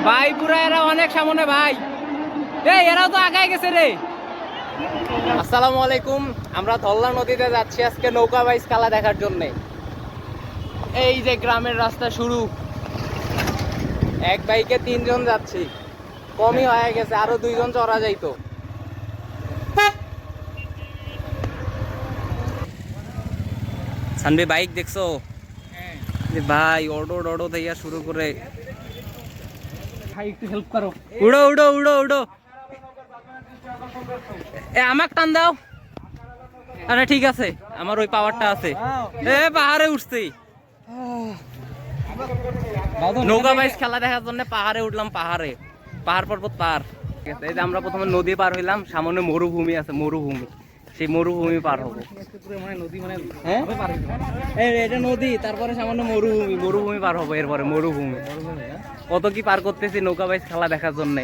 ভাই পুরা এরা অনেক সামনে ভাই। এই এরাও তো আগায় গেছে রে। আসসালামু আলাইকুম, আমরা ধল্লা নদীতে যাচ্ছি আজকে নৌকা বাইচ খেলা দেখার জন্য। এই যে গ্রামের রাস্তা শুরু, এক বাইকে 3 জন যাচ্ছি, কমই হয়ে গেছে, আরো 2 জন চড়া যাইতো। সানবি বাইক দেখছো ভাই, অটো ডটো থেকে শুরু করে ভাই একটু হেল্প করো। উড়ো উড়ো উড়ো উড়ো, এ আমাকে টান দাও। আরে ঠিক আছে, আমার ওই পাওয়ারটা আছে। এ পাহাড়ে উঠছি, নৌকা বাইচ খেলা দেখার জন্য পাহাড়ে উঠলাম। পাহাড় পর্বত পার। ঠিক আছে, এই যে আমরা প্রথমে নদী পার হইলাম, সামনে মরুভূমি আছে, মরুভূমি, সেই মরুভূমি পার হবো। হ্যাঁ এটা নদী, তারপরে সামান্য মরুভূমি পার হবো, এরপরে মরুভূমি। কত কি পার করতেছি নৌকা বাইচ খেলা দেখার জন্য।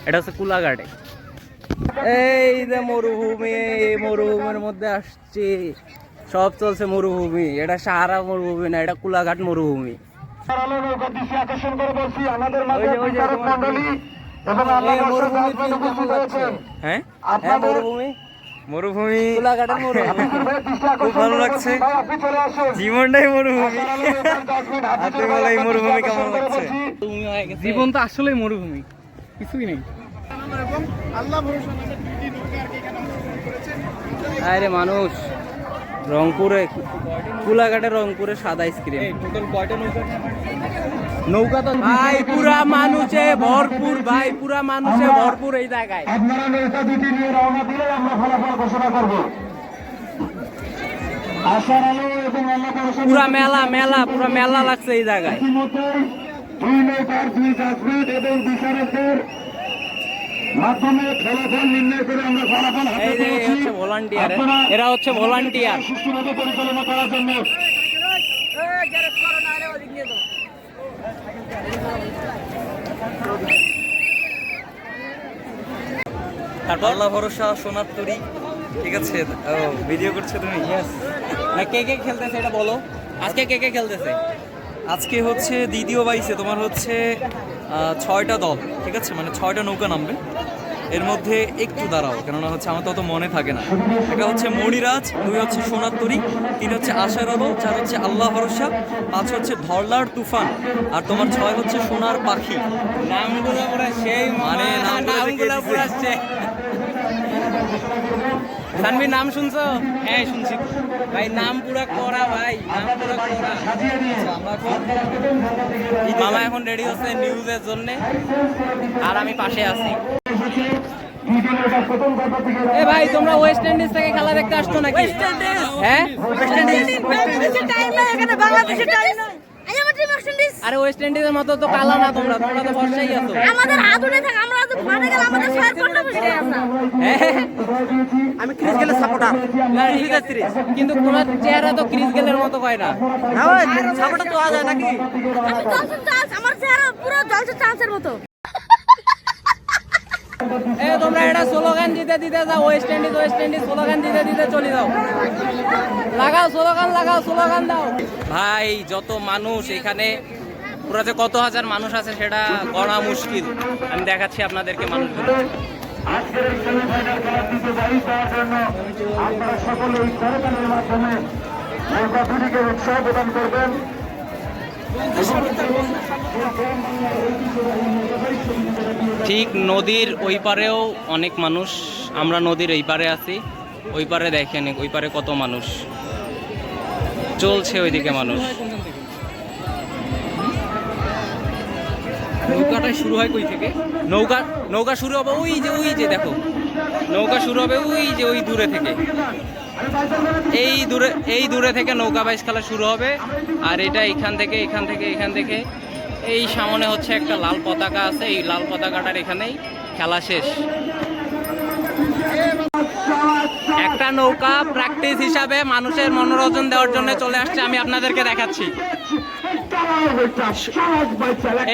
এটা হচ্ছে কুলাঘাটে। এই যে মরুভূমি, মরুভূমির মধ্যে আসছে, সব চলছে মরুভূমি। এটা সাহারা মরুভূমি না, এটা কুলাঘাট মরুভূমি। হ্যাঁ মরুভূমি, কুলাঘাটের মরুভূমি খুব ভালো লাগছে, জীবনটাই মরুভূমি। এই মরুভূমি কেমন লাগছে? জীবন তো আসলেই মরুভূমি, কিছুই নেই। আরে মানুষ রংপুরে, কুলাঘাটে রংপুরে সাদা আইসক্রিম। নৌকা তো ভাই পুরা মানুষে ভরপুর, ভাই পুরা মানুষে ভরপুর এই জায়গায়। আপনারা নৌকা দুটি নিয়ে রওনা দিলে আমরা ফলাফল ঘোষণা করব। আশার আলো এবং পুরা মেলা মেলা, পুরা মেলা লাগছে এই জায়গায়। ইতিমধ্যেই 2 নৌকার 2 জাজমেন্ট এবং বিচারকদের মাধ্যমে ফলাফল নির্ণয় করে আমরা ফলাফল হাতে এই যে পেয়েছি। হচ্ছে ভলান্টিয়ার, এরা হচ্ছে ভলান্টিয়ার। সুষ্ঠুভাবে পরিচালনা করার জন্য আল্লাহ ভরসা, সোনার তরী। ঠিক আছে, ভিডিও করছো তুমি? না কে কে খেলতেছে এটা বলো, আজকে কে কে খেলতেছে? আজকে হচ্ছে দ্বিতীয় বাইসে তোমার হচ্ছে 6টা দল। ঠিক আছে, মানে 6টা নৌকা নামবে। এর মধ্যে একটু দাঁড়াও, কেননা হচ্ছে আমার তো অত মনে থাকে না। একটা হচ্ছে মণিরাজ, 2 হচ্ছে সোনার তরী, 3 হচ্ছে আশার আলো, 4 হচ্ছে আল্লাহ ভরসা, 5 হচ্ছে ধরলার তুফান, আর তোমার 6 হচ্ছে সোনার পাখি। নামগুলো পুরো সেই, মানে নামগুলো পুরো সেই। সানভি নাম শুনছো? হ্যাঁ শুনছি ভাই, নাম পুরো করা ভাই, নাম পুরো করা। মামা এখন রেডি হচ্ছে নিউজের জন্য, আর আমি পাশে আছি। এ ভাই, তোমরা ওয়েস্ট ইন্ডিজ থেকে খেলা দেখতে আসছো নাকি? হ্যাঁ ওয়েস্ট ইন্ডিজ, আরে ওয়েস্ট ইন্ডিজের মতো তো কালা না তোমরা, তোমরা তো ভরসাই আছো। আমাদের আদুনে থাক, আমরা তো মাঠে গেলে আমাদের সাহেব কোনটা বসে আছে। আমি ক্রিস গেলের সাপোর্টার না, ঠিক আছে, কিন্তু তোমার চেহারা তো ক্রিস গেলের মতো হয় না। সাপোর্টার তো আজ নাকি? আমি জলসন চার্জ, আমার চেহারা পুরো জলসন চার্জের মতো। এ তোমরা এটা স্লোগান দিতে দিতে যাও, ওয়েস্ট ইন্ডিজ স্লোগান দিতে দিতে চলে যাও। লাগাও স্লোগান, লাগাও স্লোগান দাও। ভাই যত মানুষ এখানে, পুরো যে কত হাজার মানুষ আছে সেটা গণা মুশকিল। আমি দেখাচ্ছি আপনাদেরকে মানুষগুলো। আজকের এই সেমিফাইনাল খেলার দ্বিতীয় বাইশ দেওয়ার জন্য আপনারা সকলে এই করতালের মাধ্যমে নৌকা দুটিকে উৎসাহ প্রদান করবেন। ঠিক নদীর ওই পারেও অনেক মানুষ, আমরা নদীর এই পারে আছি। ওই পারে দেখেন, ওই পারে কত মানুষ চলছে, ওইদিকে মানুষ। নৌকাটা শুরু হয় কই থেকে? নৌকা শুরু হবে ওই যে দেখো, নৌকা শুরু হবে ওই দূরে থেকে, এই দূরে থেকে নৌকা বাইচ খেলা শুরু হবে। আর এটা এখান থেকে এই সামনে হচ্ছে একটা লাল পতাকা আছে, এই লাল পতাকাটার এখানেই খেলা শেষ। একটা নৌকা প্র্যাকটিস হিসাবে মানুষের মনোরঞ্জন দেওয়ার জন্য চলে আসছে, আমি আপনাদেরকে দেখাচ্ছি।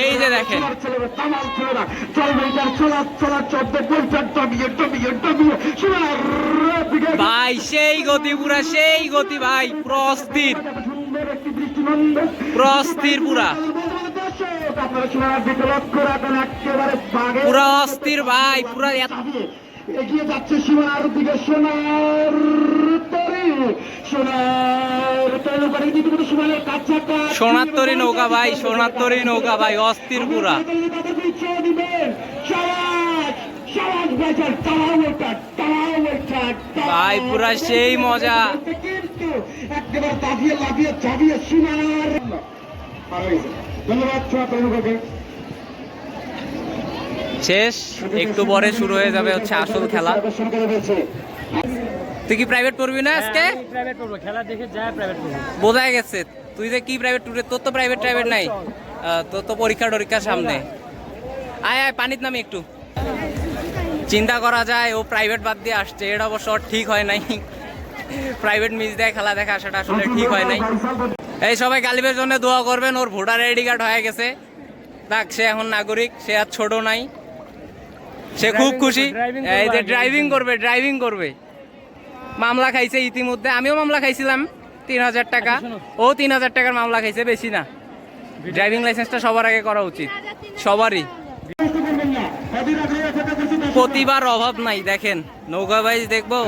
এই যে দেখেন, ভাই সেই গতি, পুরা সেই গতি ভাই, পুরো অস্থির পুরা। আপনারা সীমানার দিকে লক্ষ্য রাখেন, একেবারে বাঘের পুরা অস্থির ভাই, পুরা এগিয়ে যাচ্ছে সীমানার দিকে সোনার তরী, সোনার তরী নৌকা রীতিমতো সীমানার কাছাকাছি। সোনার তরী নৌকা ভাই, সোনার তরী নৌকা ভাই, অস্থির পুরা। তাদেরকে উৎসাহ দিবেন। সাবাস, সাবাস বেচার, তারাও ওটা, তারাও ওটা, ভাই পুরা সেই মজা। কিন্তু একেবারে দাবিয়ে লাভিয়ে জাবিয়ে সীমানার ধন্যবাদ সোনার তরী নৌকাকে। শেষ, একটু পরে শুরু হয়ে যাবে হচ্ছে আসল খেলা। তুই কি প্রাইভেট পড়বি না আজকে? প্রাইভেট পড়বো, খেলা দেখে যায় প্রাইভেট পড়বো। বোঝাই গেছে তুই যে কি প্রাইভেট টুরে, তোর তো প্রাইভেট নাই, তোর তো পরীক্ষা টরীক্ষার সামনে। আয় আয় পানির নামে একটু। চিন্তা করা যায় ও প্রাইভেট বাদ দিয়ে আসছে, এটা অবশ্য ওর ঠিক হয় নাই। প্রাইভেট মিস দেয় খেলা দেখা, সেটা আসলে ঠিক হয় নাই। এই সবাই গালিবের জন্য দোয়া করবেন, ওর ভোটার আইডি কার্ড হয়ে গেছে। দেখ সে এখন নাগরিক, সে আর ছোট নাই, সে খুব খুশি। এই যে ড্রাইভিং করবে। মামলা খাইছে ইতিমধ্যে, আমিও মামলা খাইছিলাম 3000 টাকা, ও 3000 টাকার মামলা খাইছে, বেশি না। ড্রাইভিং লাইসেন্সটা সবার আগে করা উচিত, সবারই। প্রতিবার অভাব নাই। দেখেন নৌকা বাইচ দেখবো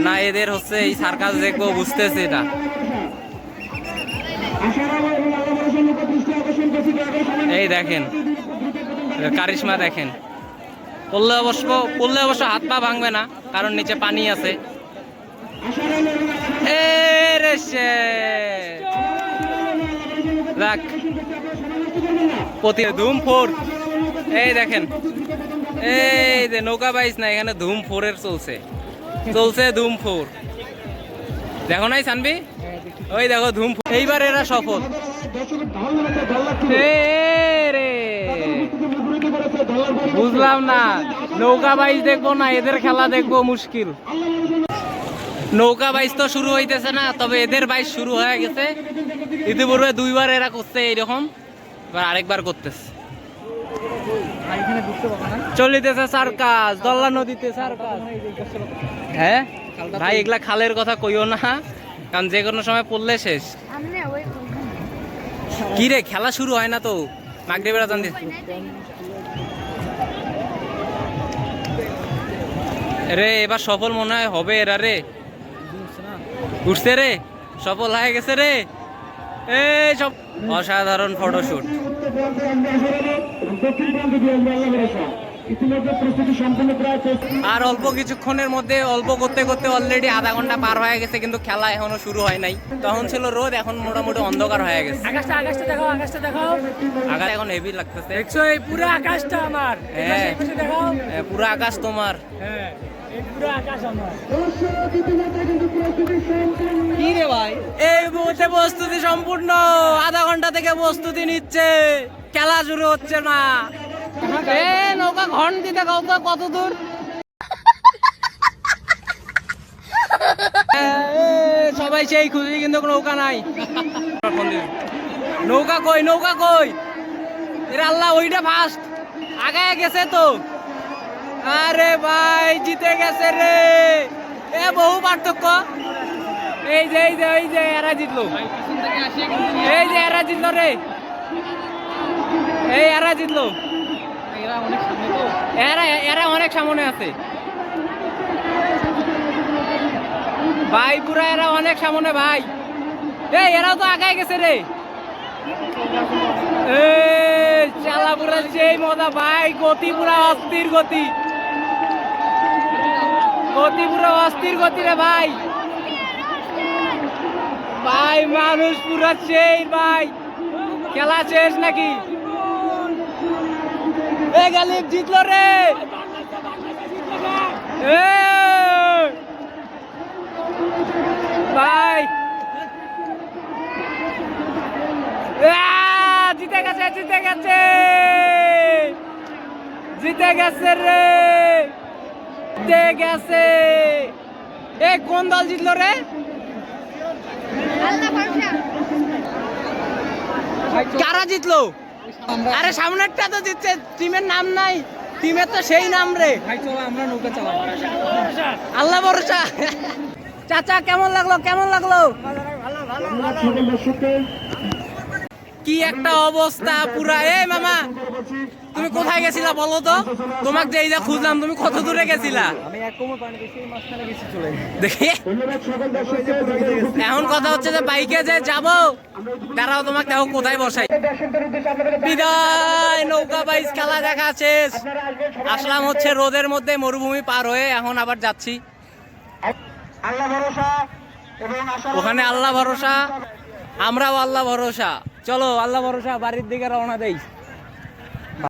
না এদের হচ্ছে এই সার্কাস দেখবো, বুঝতেছে এটা। এই দেখেন কারিশমা দেখেন, পড়লে অবশ্য হাত পা ভাঙবে না, কারণ নিচে পানি আছে। ধুম ফোর, এই দেখেন, এই যে নৌকা বাইচ না, এখানে ধুম ফোরের চলছে ধুম ফোর। দেখো নাই সানবি, ওই দেখো ধুম ফোর। এইবার এরা সফল। বুঝলাম না, নৌকা বাইচ দেখবো না এদের খেলা দেখবো, মুশকিল। নৌকা বাইচ তো শুরু হইতেছে না, তবে এদের বাইচ শুরু হয়ে গেছে। ইতিপূর্বে 2বার এরা করছে এইরকম, এবার আরেকবার করতেছে। চলিতেছে সার্কাস, দল্লা নদীতে সার্কাস। হ্যাঁ ভাই, এগুলা খালের কথা কইও না, কারণ যে কোনো সময় পড়লে শেষ। কি রে, খেলা শুরু হয় না তো, মাগরিবের আজান দিছে রে। এবার সফল মনে হয় হবে এরা রে, উঠছে রে, সফল হয়ে গেছে রে। এই সব অসাধারণ ফটোশুট। আর অল্প কিছুক্ষণের মধ্যে, অল্প করতে করতে অলরেডি আধা ঘন্টা পার হয়ে গেছে, কিন্তু খেলা এখনো শুরু হয় নাই। তখন ছিল রোদ, এখন মোটামুটি অন্ধকার হয়ে গেছে। আকাশটা দেখাও, আকাশ এখন হেভি লাগতেছে। দেখছো এই পুরো আকাশটা আমার। হ্যাঁ পুরো আকাশ তোমার। হ্যাঁ এই পুরো আকাশ আমার। কি রে ভাই, এই মুহূর্তে প্রস্তুতি সম্পূর্ণ, আধা ঘন্টা থেকে প্রস্তুতি নিচ্ছে, খেলা শুরু হচ্ছে না। নৌকা ঘন দিতে কত দূর। সবাই সেই খুশি, কিন্তু নৌকা নাই। নৌকা কই এর আল্লাহ, ওইটা ফার্স্ট আগায় গেছে তো। আরে ভাই জিতে গেছে রে, এ বহু পার্থক্য। এই যে এরা জিতলো, এই যে এরা জিতলো রে, এই এরা জিতলো। এরা অনেক সামনে আছে ভাই, পুরা এরা অনেক সামনে ভাই। এই এরাও তো আগায় গেছে রে। চালা পুরা সেই মজা ভাই, গতি পুরা অস্থির গতি, পুরা অস্থির গতি রে ভাই। ভাই মানুষ পুরা সেই ভাই, খেলা শেষ নাকি? গালিব জিতলো রে। ভাই জিতে গেছে রে, জিতে গেছে। এ কোন দল জিতলো রে? কারা জিতলো? আরে সামনেরটা তো জিতছে, টিমের নাম নাই, টিমের তো সেই নাম রে। আমরা নৌকা চালাই, আল্লাহ ভরসা। চাচা কেমন লাগলো? কি একটা অবস্থা পুরা। এই মামা তুমি কোথায় গেছিলা বলো তো? তোমাকে যে এই যে খুঁজলাম, তুমি কত দূরে গেছিলা? আমি এক কোমর পানি বেশি মাঝখানে গেছি চলে দেখি ধন্যবাদ সকল দর্শকদের। এখন কথা হচ্ছে যে বাইকে যে যাবো, তারাও তোমাকে দেখো কোথায় বসাই। দর্শকদের উদ্দেশ্যে আপনাদের বিদায়, নৌকা বাইচ খেলা দেখা শেষ। আসলাম হচ্ছে রোদের মধ্যে মরুভূমি পার হয়ে, এখন আবার যাচ্ছি আল্লাহ ভরসা এবং আশা ওখানে। আল্লাহ ভরসা, আমরাও আল্লাহ ভরসা। চলো আল্লাহ ভরসা বাড়ির দিকে রওনা দেই।